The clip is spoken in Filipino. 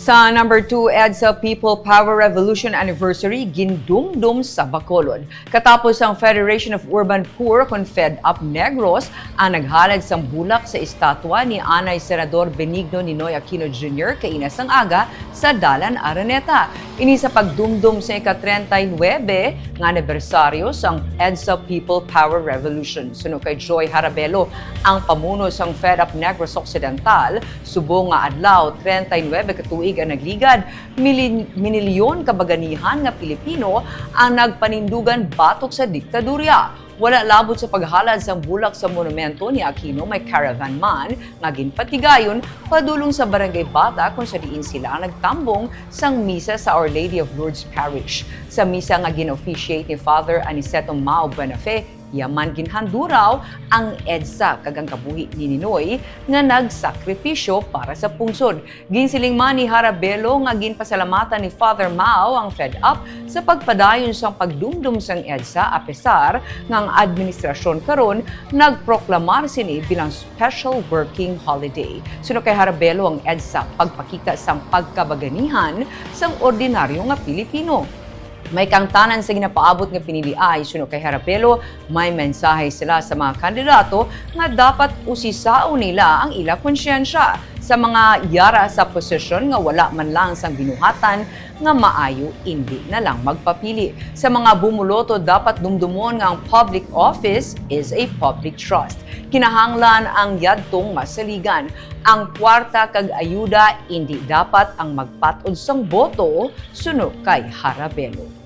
Sa number 2, Edsa People Power Revolution Anniversary, gindumdom sa Bacolod. Katapos ang Federation of Urban Poor Confed Up Negros ang naghalad sang bulak sa estatwa ni Anay Senador Benigno Ninoy Aquino Jr. kainas ang aga sa Dalan, Araneta. Ini sa pagdumdum sa ika-39 nga anibersaryo sang Edsa People Power Revolution. Suno kay Joy Harabelo, ang pamuno sang Fed Up Negros Occidental, subong nga adlaw 39 katuig ang nagligad, minilyon kabaganihan nga Pilipino ang nagpanindugan batok sa diktadurya. Wala labot sa paghalad sa bulak sa monumento ni Aquino, may caravan man nga ginpatigayon padulong sa Barangay Bata kung sa diin sila nagtambong sang misa sa Our Lady of Lourdes Parish. Sa misa nga gin-officiate ni Father Aniceto Mao Buenafe, yaman ginhanduraw ang EDSA kagang kabuhi ni Ninoy nga nagsakripisyo para sa pungsod. Ginsiling man ni Harabelo nga ginpasalamatan ni Father Mao ang Fed Up sa pagpadayon sang pagdumdum sang EDSA apesar ng administrasyon karon nagproklamar sini bilang special working holiday. Suno kay Harabelo ang EDSA pagpakita sang pagkabaganihan sang ordinaryo nga Pilipino. May kangtanan sa ginapaabot nga piniliay, suno kay Harapelo, may mensahe sila sa mga kandidato nga dapat usisao nila ang ila konsyensya sa mga yara sa posisyon nga wala man lang sang binuhatan nga maayo hindi na lang magpapili. Sa mga bumuloto, dapat dumdumon nga ang public office is a public trust. Kinahanglan ang yadtong masaligan. Ang kwarta kag ayuda hindi dapat ang magpatod sang boto, suno kay Harabelo.